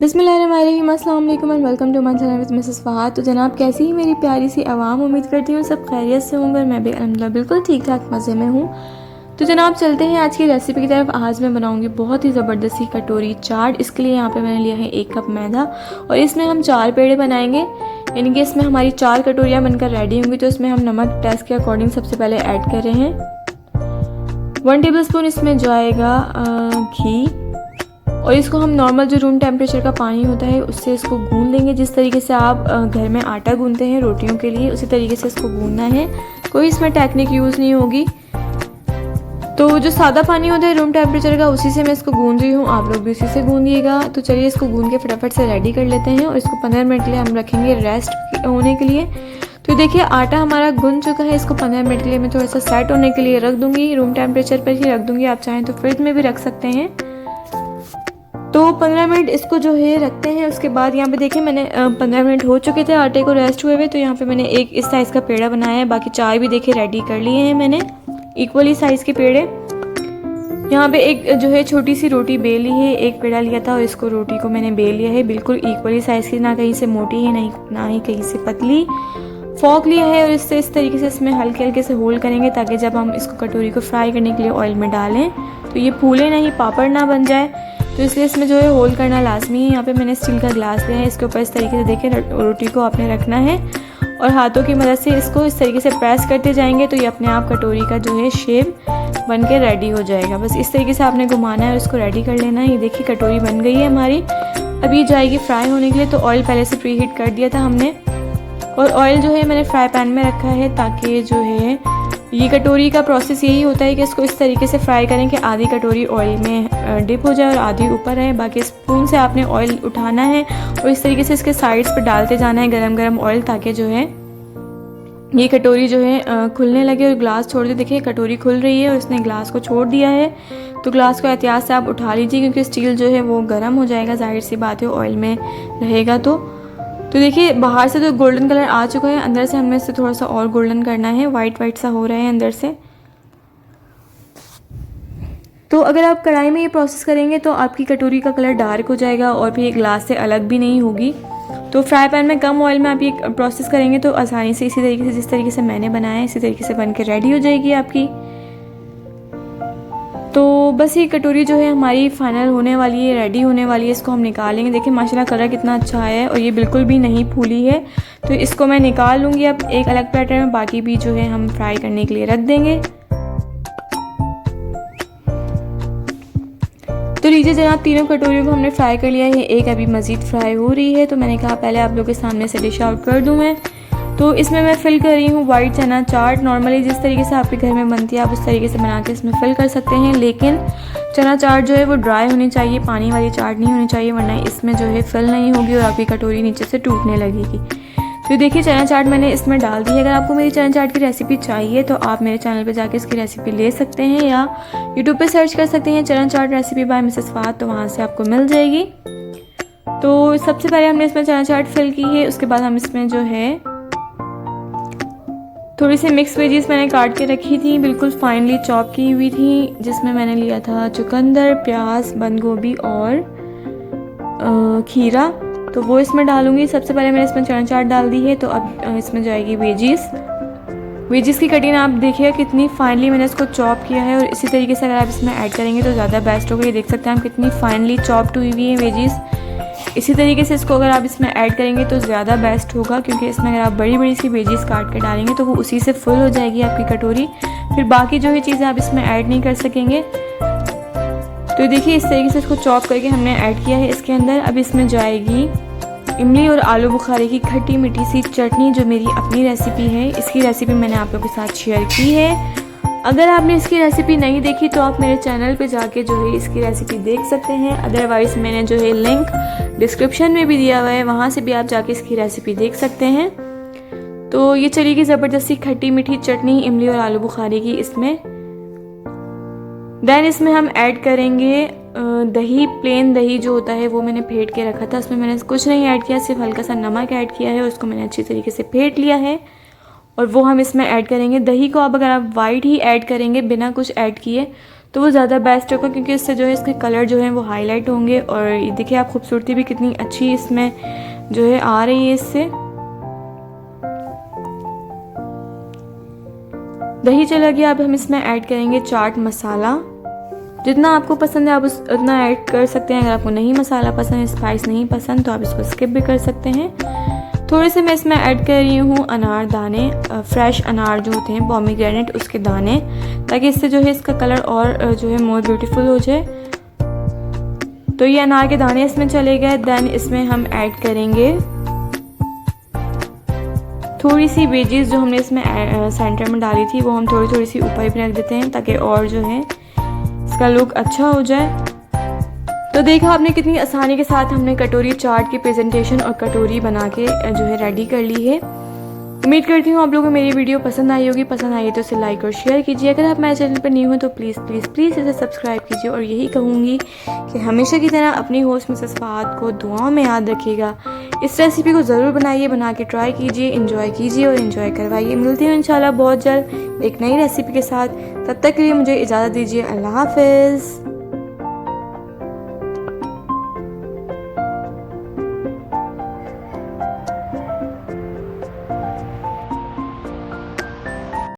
बिस्मिल्लाहिर्रहमानिर्रहीम, अस्सलाम वालेकुम and welcome to my channel with Mrs Fahad. तो जनाब, कैसी ही मेरी प्यारी सी आवाम, उम्मीद करती हूँ सब खैरियत से होंगे। मैं भी अल्हम्दुलिल्लाह बिल्कुल ठीक ठाक मज़े में हूँ। तो जनाब, चलते हैं आज की रेसिपी की तरफ। आज मैं बनाऊँगी बहुत ही ज़बरदस्त सी कटोरी चाट। इसके लिए यहाँ पे मैंने लिया है 1 कप मैदा और इसमें हम 4 पेड़े बनाएंगे, यानी कि इसमें हमारी 4 कटोरियाँ बनकर रेडी होंगी। तो इसमें हम नमक टेस्ट के अकॉर्डिंग सबसे पहले ऐड कर रहे हैं। 1 टेबल स्पून इसमें जाएगा घी और इसको हम नॉर्मल जो रूम टेम्परेचर का पानी होता है उससे इसको गूंद लेंगे। जिस तरीके से आप घर में आटा गूंदते हैं रोटियों के लिए, उसी तरीके से इसको गूंदना है। कोई इसमें टेक्निक यूज़ नहीं होगी। तो जो सादा पानी होता है रूम टेम्परेचर का, उसी से मैं इसको गूंद रही हूँ, आप लोग भी उसी से गूंदिएगा। तो चलिए इसको गूंद के फटाफट से रेडी कर लेते हैं और इसको 15 मिनट के लिए हम रखेंगे रेस्ट होने के लिए। तो देखिए आटा हमारा गूंद चुका है। इसको 15 मिनट के लिए मैं थोड़ा सा सेट होने के लिए रख दूँगी, रूम टेम्परेचर पर ही रख दूँगी। आप चाहें तो फ्रिज में भी रख सकते हैं। तो 15 मिनट इसको जो है रखते हैं। उसके बाद यहाँ पे देखिए मैंने 15 मिनट हो चुके थे आटे को रेस्ट हुए हुए। तो यहाँ पे मैंने एक इस साइज़ का पेड़ा बनाया है, बाकी 4 भी देखिए रेडी कर लिए हैं मैंने, इक्वली साइज़ के पेड़े। यहाँ पे एक जो है छोटी सी रोटी बेल ली है, एक पेड़ा लिया था और इसको रोटी को मैंने बेल लिया है, बिल्कुल इक्वली साइज़ की, ना कहीं से मोटी है ना ही कहीं से पतली। फॉक लिया है और इससे इस तरीके से इसमें हल्के हल्के से होल करेंगे ताकि जब हम इसको कटोरी को फ्राई करने के लिए ऑयल में डालें तो ये फूले नहीं, पापड़ ना बन जाए। तो इसलिए इसमें जो है होल करना लाजमी है। यहाँ पे मैंने स्टील का ग्लास लिया है, इसके ऊपर इस तरीके से देखिए रोटी को आपने रखना है और हाथों की मदद से इसको इस तरीके से प्रेस करते जाएंगे तो ये अपने आप कटोरी का जो है शेप बन के रेडी हो जाएगा। बस इस तरीके से आपने घुमाना है और इसको रेडी कर लेना है। ये देखिए कटोरी बन गई है हमारी। अब ये जाएगी फ्राई होने के लिए। तो ऑयल पहले से प्री हीट कर दिया था हमने और ऑयल जो है मैंने फ्राई पैन में रखा है ताकि जो है ये कटोरी का प्रोसेस यही होता है कि इसको इस तरीके से फ्राई करें कि आधी कटोरी ऑयल में डिप हो जाए और आधी ऊपर रहे। बाकी स्पून से आपने ऑयल उठाना है और इस तरीके से इसके साइड्स पर डालते जाना है गरम गरम ऑयल, ताकि जो है ये कटोरी जो है खुलने लगे और ग्लास छोड़ दे। देखिए कटोरी खुल रही है और इसने ग्लास को छोड़ दिया है। तो ग्लास को एहतियात से आप उठा लीजिए क्योंकि स्टील जो है वो गर्म हो जाएगा, जाहिर सी बात है ऑयल में रहेगा। तो देखिए बाहर से तो गोल्डन कलर आ चुका है, अंदर से हमें इसे थोड़ा सा और गोल्डन करना है, वाइट वाइट सा हो रहा है अंदर से। तो अगर आप कढ़ाई में ये प्रोसेस करेंगे तो आपकी कटोरी का कलर डार्क हो जाएगा और फिर ये ग्लास से अलग भी नहीं होगी। तो फ्राई पैन में कम ऑयल में आप ये प्रोसेस करेंगे तो आसानी से इसी तरीके से, जिस तरीके से मैंने बनाया है, इसी तरीके से बन के रेडी हो जाएगी आपकी। तो बस ये कटोरी जो है हमारी फाइनल होने वाली है, रेडी होने वाली है। इसको हम निकालेंगे। देखिए माशाल्लाह कलर कितना अच्छा आया है और ये बिल्कुल भी नहीं फूली है। तो इसको मैं निकाल लूँगी अब एक अलग प्लेटर में, बाकी भी जो है हम फ्राई करने के लिए रख देंगे। तो लीजिए जनाब, तीनों कटोरियों को हमने फ्राई कर लिया है, एक अभी मज़ीद फ्राई हो रही है। तो मैंने कहा पहले आप लोगों के सामने से डिश आउट कर दूँ मैं। तो इसमें मैं फ़िल कर रही हूँ वाइट चना चाट। नॉर्मली जिस तरीके से आपके घर में बनती है आप उस तरीके से बना के इसमें फ़िल कर सकते हैं, लेकिन चना चाट जो है वो ड्राई होनी चाहिए, पानी वाली चाट नहीं होनी चाहिए, वरना इसमें जो है फ़िल नहीं होगी और आपकी कटोरी नीचे से टूटने लगेगी। तो देखिए चना चाट मैंने इसमें डाल दी है। अगर आपको मेरी चना चाट की रेसिपी चाहिए तो आप मेरे चैनल पे जाके इसकी रेसिपी ले सकते हैं या यूट्यूब पे सर्च कर सकते हैं चना चाट रेसिपी बाय मिसेस फहाद, तो वहाँ से आपको मिल जाएगी। तो सबसे पहले हमने इसमें चना चाट फिल की है। उसके बाद हम इसमें जो है थोड़ी सी मिक्स वेजीज मैंने काट के रखी थी, बिल्कुल फाइनली चॉप की हुई थी, जिसमें मैंने लिया था चुकंदर, प्याज, बंद गोभी और खीरा। तो वो इसमें डालूंगी। सबसे पहले मैंने इसमें चना चाट डाल दी है। तो अब इसमें जाएगी वेजीज की कटिंग। आप देखिए कितनी फाइनली मैंने इसको चॉप किया है और इसी तरीके से अगर आप इसमें ऐड करेंगे तो ज़्यादा बेस्ट होगा। ये देख सकते हैं हम कितनी फाइनली चॉप्ड हुई हुई है वेजीज। इसी तरीके से इसको अगर आप इसमें ऐड करेंगे तो ज़्यादा बेस्ट होगा, क्योंकि इसमें अगर आप बड़ी बड़ी सी वेजीज काट के डालेंगे तो वो उसी से फुल हो जाएगी आपकी कटोरी, फिर बाकी जो है चीज़ें आप इसमें ऐड नहीं कर सकेंगे। तो देखिए इस तरीके से इसको चॉप करके हमने ऐड किया है इसके अंदर। अब इसमें जाएगी इमली और आलू बुखारे की खट्टी मीठी सी चटनी, जो मेरी अपनी रेसिपी है। इसकी रेसिपी मैंने आप लोगों के साथ शेयर की है। अगर आपने इसकी रेसिपी नहीं देखी तो आप मेरे चैनल पे जाके जो है इसकी रेसिपी देख सकते हैं, अदरवाइज़ मैंने जो है लिंक डिस्क्रिप्शन में भी दिया हुआ है, वहाँ से भी आप जाके इसकी रेसिपी देख सकते हैं। तो ये चलेगी ज़बरदस्ती खट्टी मीठी चटनी इमली और आलू बुखारे की इसमें। देन इसमें हम ऐड करेंगे दही। प्लेन दही जो होता है वो मैंने फेंट के रखा था, उसमें मैंने कुछ नहीं ऐड किया, सिर्फ हल्का सा नमक ऐड किया है और उसको मैंने अच्छी तरीके से फेंट लिया है और वो हम इसमें ऐड करेंगे। दही को अब अगर आप वाइट ही ऐड करेंगे बिना कुछ ऐड किए तो वो ज़्यादा बेस्ट होगा, क्योंकि इससे जो है इसके कलर जो है वो हाईलाइट होंगे। और ये देखिए आप खूबसूरती भी कितनी अच्छी इसमें जो है आ रही है इससे। दही चला गया, अब हम इसमें ऐड करेंगे चाट मसाला। जितना आपको पसंद है आप उतना ऐड कर सकते हैं। अगर आपको नहीं मसाला पसंद, स्पाइस नहीं पसंद, तो आप इसको स्किप भी कर सकते हैं। थोड़े से मैं इसमें ऐड कर रही हूँ अनार दाने, फ्रेश अनार जो होते हैं, पोमीग्रेनेट उसके दाने, ताकि इससे जो है इसका कलर और जो है मोर ब्यूटीफुल हो जाए। तो ये अनार के दाने इसमें चले गए। देन इसमें हम ऐड करेंगे थोड़ी सी वेजीज जो हमने इसमें सेंटर में डाली थी, वो हम थोड़ी थोड़ी सी ऊपर भी रख देते हैं, ताकि और जो है इसका लुक अच्छा हो जाए। तो देखा आपने कितनी आसानी के साथ हमने कटोरी चाट की प्रेजेंटेशन और कटोरी बना के जो है रेडी कर ली है। उम्मीद करती हूँ आप लोगों को मेरी वीडियो पसंद आई होगी। पसंद आई तो इसे लाइक और शेयर कीजिए। अगर आप मेरे चैनल पर न्यू हो तो प्लीज़ प्लीज़ प्लीज़ इसे सब्सक्राइब कीजिए। और यही कहूँगी कि हमेशा की तरह अपनी होस्ट मिसेस फहाद को दुआओं में याद रखिएगा। इस रेसिपी को ज़रूर बनाइए, बना के ट्राई कीजिए, इंजॉय कीजिए और इंजॉय करवाइए। मिलती हूँ इंशाल्लाह बहुत जल्द एक नई रेसिपी के साथ। तब तक के लिए मुझे इजाज़त दीजिए। अल्लाह हाफ़िज़।